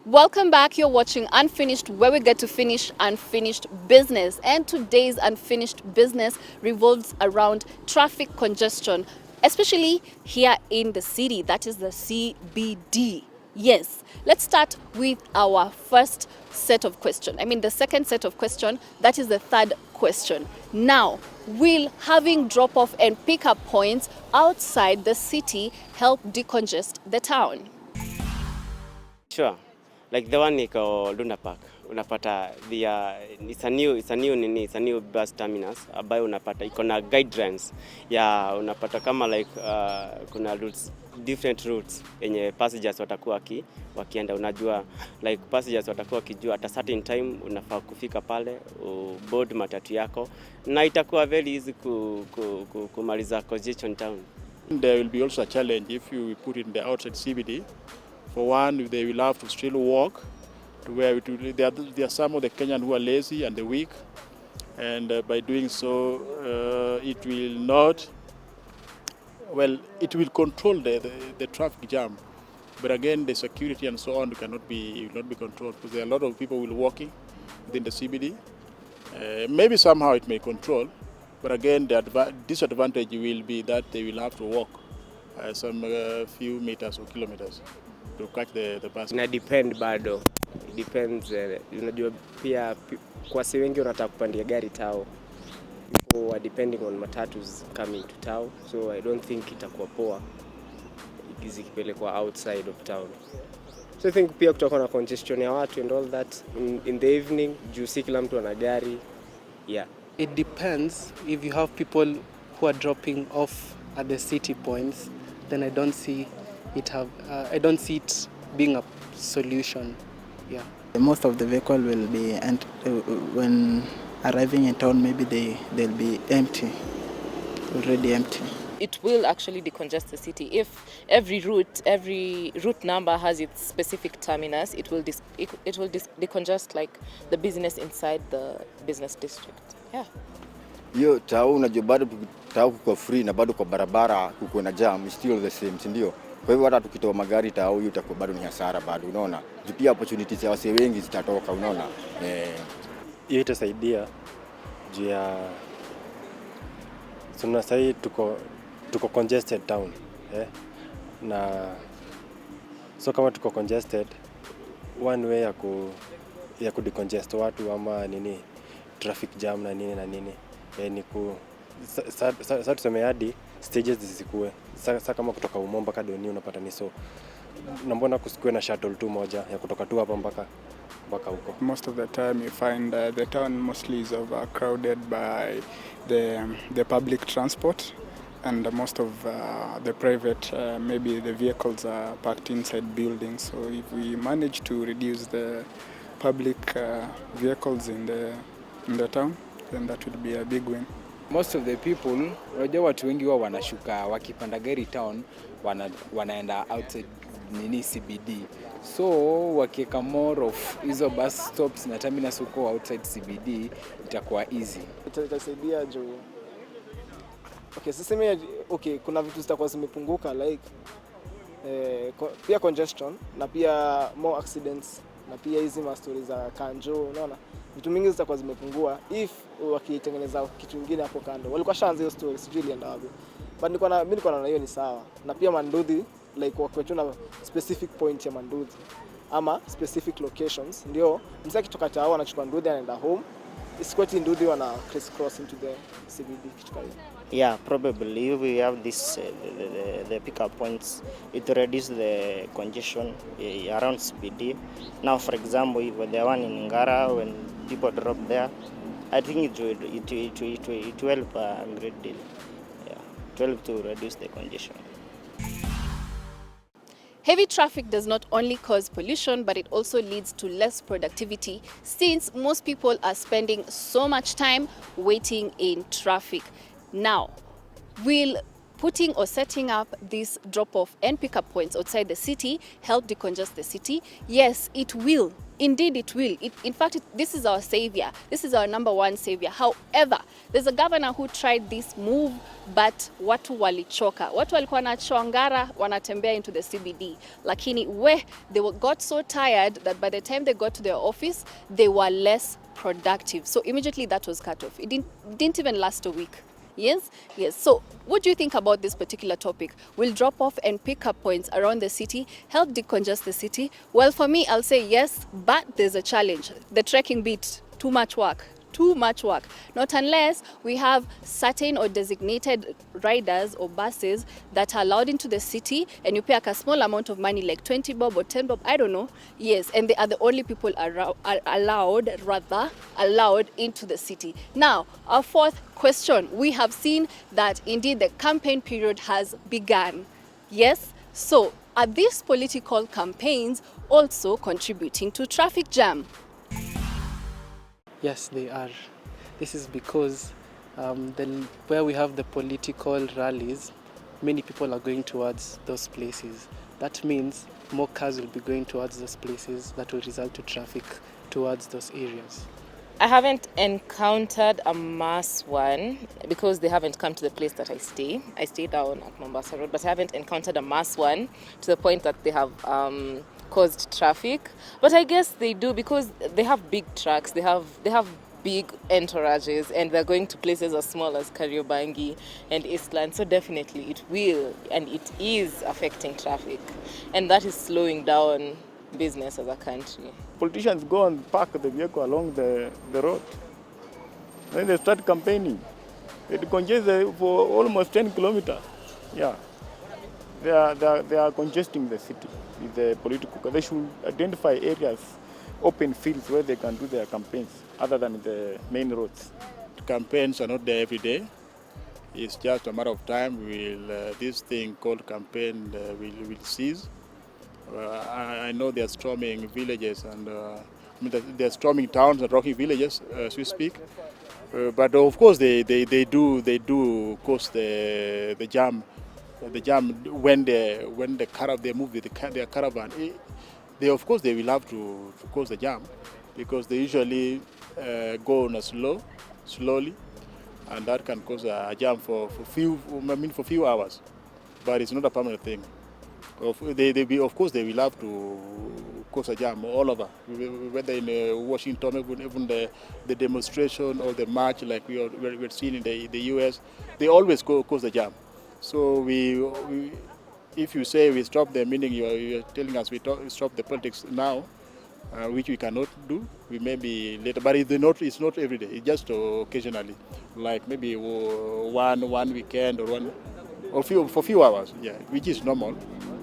Welcome back. You're watching Unfinished, where we get to finish unfinished business. And today's unfinished business revolves around traffic congestion, especially here in the city, that is the CBD. Yes, let's start with our first set of question. The second set of question, that is the third question. Now, will having drop-off and pick-up points outside the city help decongest the town? Sure. Like the one iko Luna Park. Unapata it's a new bus terminus ambayo unapata iko na guidelines ya unapata kama like kuna routes, different routes yenye passengers watakuwa wakienda, unajua like passengers watakuwa wakijua at a certain time unafaa kufika pale board matatu yako na itakuwa very easy kumaliza Congestion town. There will be also a challenge if you put it in the outside CBD. For one, they will have to still walk to where it will, there are some of the Kenyans who are lazy and weak, and by doing so, it will not, well, it will control the traffic jam. But again, the security and so on will not be controlled because there are a lot of people will walking within the CBD. Maybe somehow it may control, but again, the disadvantage will be that they will have to walk some few meters or kilometers to catch the bus. Ina depend bado. It depends. Unajua pia kwa si wengi wanataka kupandia gari tao. People are depending on matatus coming to town. So I don't think itakuwa poa ikizikipelekwa outside of town. So I think pia kutakuwa na congestion ya watu and all that in the evening, juu si kila mtu ana gari. Yeah. It depends. If you have people who are dropping off at the city points, then I don't see it being a solution. Yeah. Most of the vehicle will be, and when arriving in town, maybe they'll be empty, already empty. It will actually decongest the city. If every route number has its specific terminus, it will decongest like the business inside the business district. Yeah. Hiyo tao unajua bado tao kuko free na bado kwa barabara kuko na jam, still the same, si ndio? Kwa hivyo hata tukitoa magari tao hiyo itakuwa bado ni hasara bado, unaona? Pia opportunities ya wase wengi zitatoka, unaona? Hiyo itasaidia juu ya sasa sasa tuko congested town, na so kama tuko congested, one way ya ku decongest watu ama nini traffic jam na nini ni sasa tuseme hadi stages zisikuwe sasa kama kutoka Umo mpaka Doni unapata ni so na mbona kusikue na shuttle tu moja ya kutoka tu hapa mpaka huko. Most of the time you find the town mostly is overcrowded by the public transport, and most of the private maybe the vehicles are parked inside buildings. So if we manage to reduce the public vehicles in the town, then that would be a big win. Most of the people, wajua watu wengi wao wanashuka wakipanda gari town wanaenda outside CBD. So wakiweka more of hizo bus stops na terminus huko outside CBD itakuwa easy. Itasaidia juu kuna vitu zitakuwa zimepunguka like pia congestion na pia more accidents na pia hizi stories za kanjo, unaona? Vitu mingi zitakuwa zimepungua if wakitengeneza kitu kingine hapo kando. Walikuwa shaanza hiyo story sijui ilienda wapi. But mimi niko naona hiyo ni sawa. Na pia Mandudhi like wakwetu na specific point ya Mandudhi ama specific locations, ndio msaki kutoka Tao anachukua Ndudhi anaenda home. Iskwati Ndudhi wana crisscross into the CBD kitu kama hiyo. Yeah, probably if we have this the pickup points, it reduces the congestion around CBD. Now, for example, if the one in Ngara, when people drop there, I think it will help a great deal. Yeah, it will help to reduce the congestion. Heavy traffic does not only cause pollution, but it also leads to less productivity since most people are spending so much time waiting in traffic. Now, will putting or setting up these drop-off and pick-up points outside the city help decongest the city? Yes, it will. Indeed, it will. In fact, this is our savior. This is our number one savior. However, there's a governor who tried this move, but watu walichoka. Watu walikuwa na chongara wanatembea into the CBD. Lakini got so tired that by the time they got to their office, they were less productive. So immediately that was cut off. It didn't even last a week. Yes. So what do you think about this particular topic? Will drop off and pick up points around the city help decongest the city? Well, for me, I'll say yes, but there's a challenge. The trekking bit, too much work. Not unless we have certain or designated riders or buses that are allowed into the city and you pay a small amount of money, like 20 bob or 10 bob, I don't know. Yes, and they are the only people allowed into the city. Now, our fourth question. We have seen that indeed the campaign period has begun. Yes, so are these political campaigns also contributing to traffic jam? Yes, they are. This is because where we have the political rallies, many people are going towards those places. That means more cars will be going towards those places that will result to traffic towards those areas. I haven't encountered a mass one because they haven't come to the place that I stay. I stay down at Mombasa Road, but I haven't encountered a mass one to the point that they have caused traffic. But I guess they do because they have big trucks, they have big entourages, and they're going to places as small as Kariobangi and Eastland. So definitely it will, and it is affecting traffic, and that is slowing down business as a country. Politicians go and park the vehicle along the road. Then they start campaigning. It congests for almost 10 kilometers. Yeah. They are congesting the city with the political. They should identify areas, open fields where they can do their campaigns other than the main roads. Campaigns are not there every day. It's just a matter of time. This thing called campaign will cease. I know they are storming villages and they are storming towns and rocking villages as we speak. But of course they do cause the jam. The jam when they move their caravan. They of course they will have to cause the jam because they usually go on slowly, and that can cause a jam for few hours. But it's not a permanent thing. Of course they will have to cause a jam all over, whether in Washington, even the demonstration or the march like we're seeing in the US, they always cause the jam. So if you say we stop the meaning, you're telling us we stop the politics now, which we cannot do. We may be later, but it's not every day. It's just occasionally, like maybe one weekend or for few hours, yeah, which is normal.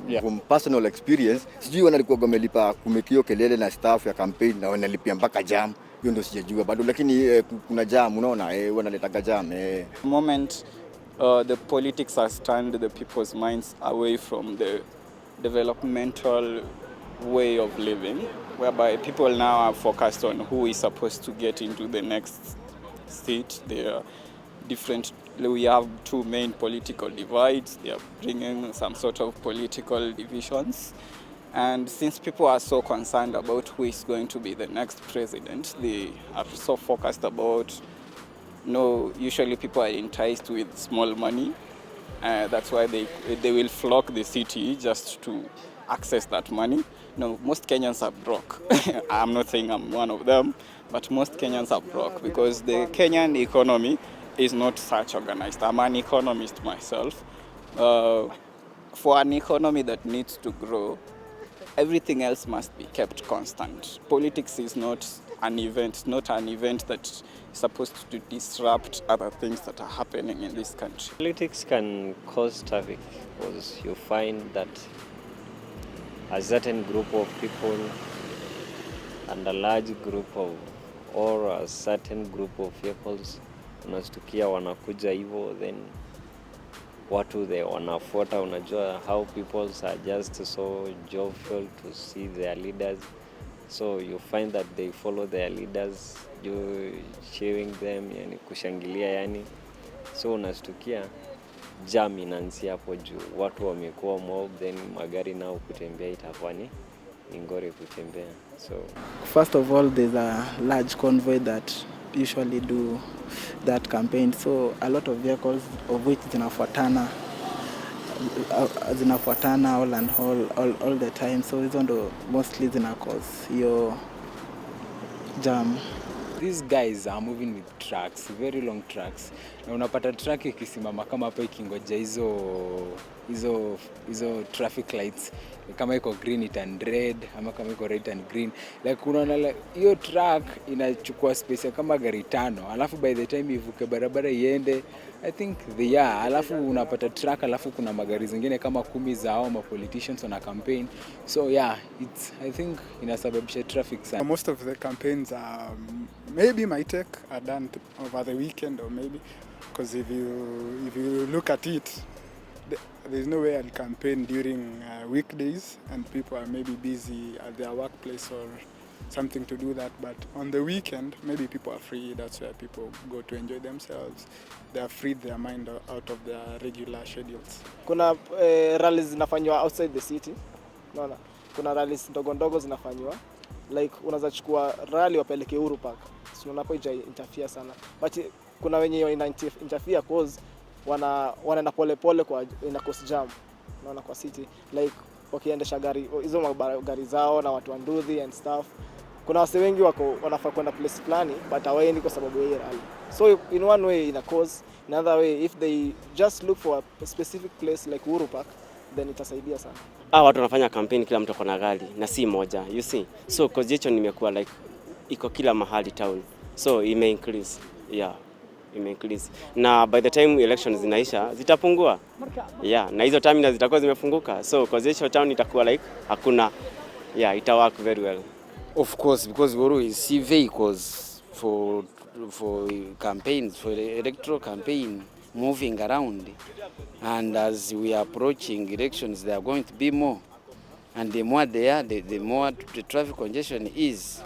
Yeah. From personal experience, sijui wanalikuwa wamelipa kumekio kelele na staff ya campaign na wanalipia mpaka jam. Hiyo ndio sijajua bado, lakini kuna jam, unaona wanaleta jam. Moment the politics has turned the people's minds away from the developmental way of living, whereby people now are focused on who is supposed to get into the next seat. There are we have two main political divides. They are bringing some sort of political divisions. And since people are so concerned about who is going to be the next president, they are so focused about, usually people are enticed with small money. That's why they will flock the city just to access that money. Most Kenyans are broke. I'm not saying I'm one of them, but most Kenyans are broke because the Kenyan economy is not such organized. I'm an economist myself. For an economy that needs to grow, everything else must be kept constant. Politics is not an event that is supposed to disrupt other things that are happening in this country. Politics can cause traffic because you find that a certain group of people and a large group or a certain group of vehicles unastukia wanakuja hivyo, then watu wanafuata. Unajua how people are just so joyful to see their leaders, so you find that they follow their leaders, you cheering them, yani kushangilia yani. So unastukia jam inaanzia hapo juu, watu wamekuwa mob, then magari nao kutembea itakuwa ni ingori kutembea. So First of all, there's a large convoy that usually do that campaign. So a lot of vehicles of which zinafuatana all and all the time. So hizo ndo mostly zina cause hiyo jam. These guys are moving with trucks, very long trucks. Na unapata truck ikisimama kama hapo ikingoja hizo traffic lights. Kama iko green it and red, ama kama iko red and green. Like unaona hiyo truck inachukua space kama gari 5. Alafu by the time ivuke barabara iende, I think alafu unapata truck, alafu kuna magari zingine kama 10 za hao ma politicians on a campaign. So I think inasababisha traffic sana. Most of the campaigns might take are done over the weekend, or maybe because if you look at it, there's no way I'll campaign during weekdays and people are maybe busy at their workplace or something to do that. But on the weekend, maybe people are free. That's where people go to enjoy themselves. They have freed their mind out of their regular schedules. Kuna rallies zinafanywa outside the city. Unaona? Kuna rallies ndogo zinafanywa. Like unaweza chukua rally wapeleke Uhuru Park. So unapo interfere sana. But kuna wenye ina interfere cause wanaenda pole kwa ina cause jam. Unaona kwa city, like wakiendesha hizo gari zao na watu wanduthi and stuff. Kuna wase wengi wanafaa kwenda place fulani but hawaendi kwa sababu ya rally. So in one way ina cause, in another way if they just look for a specific place like Uhuru Park, then itasaidia sana. Watu wanafanya campaign, kila mtu ako na gari na si moja, you see. So congestion imekuwa like iko kila mahali town. So ime increase. Na by the time elections zinaisha zitapungua. Na hizo terminals zitakuwa zimefunguka. So congestion town itakuwa like hakuna. It work very well. Of course, because we always see vehicles for campaigns, for the electoral campaign moving around. And as we are approaching elections, there are going to be more. And the more they are, the more the traffic congestion is.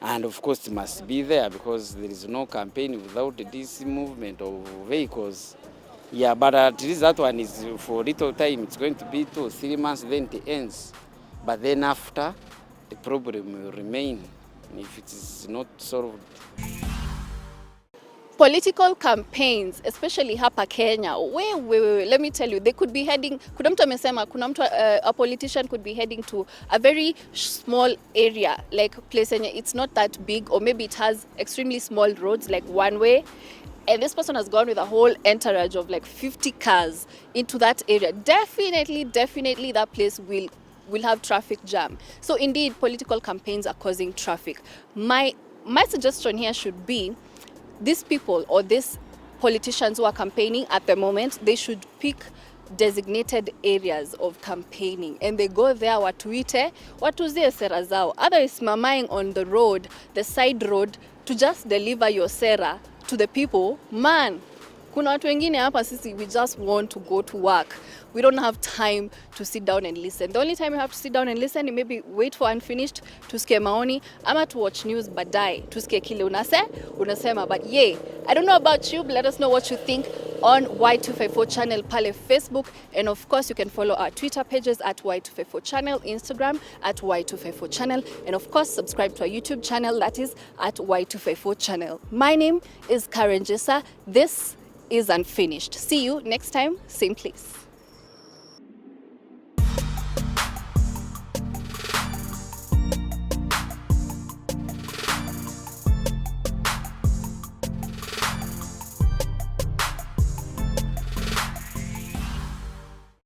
And of course it must be there because there is no campaign without this movement of vehicles. But at least that one is for little time. It's going to be 2 or 3 months, then it ends. But then after, the problem will remain if it is not solved. Political campaigns, especially hapa Kenya, let me tell you, they could be heading, a politician could be heading to a very small area, like place it's not that big, or maybe it has extremely small roads, like one way, and this person has gone with a whole entourage of like 50 cars into that area. Definitely that place will have traffic jam. So indeed, political campaigns are causing traffic. My suggestion here should be, these people or these politicians who are campaigning at the moment, they should pick designated areas of campaigning and they go there, watuite, watuzie sera zao. Otherwise, mamaing on the road, the side road, to just deliver your sera to the people, man, kuna watu wengine hapa sisi, we just want to go to work. We don't have time to sit down and listen. The only time you have to sit down and listen is maybe wait for unfinished, tusikie maoni, ama to watch news baadaye, tusikie kile unasema. But I don't know about you, but let us know what you think on Y254 channel pale Facebook. And of course, you can follow our Twitter pages at Y254 channel, Instagram at Y254 channel, and of course, subscribe to our YouTube channel, that is at Y254 channel. My name is Karen Jessa. This is Unfinished. See you next time, same place.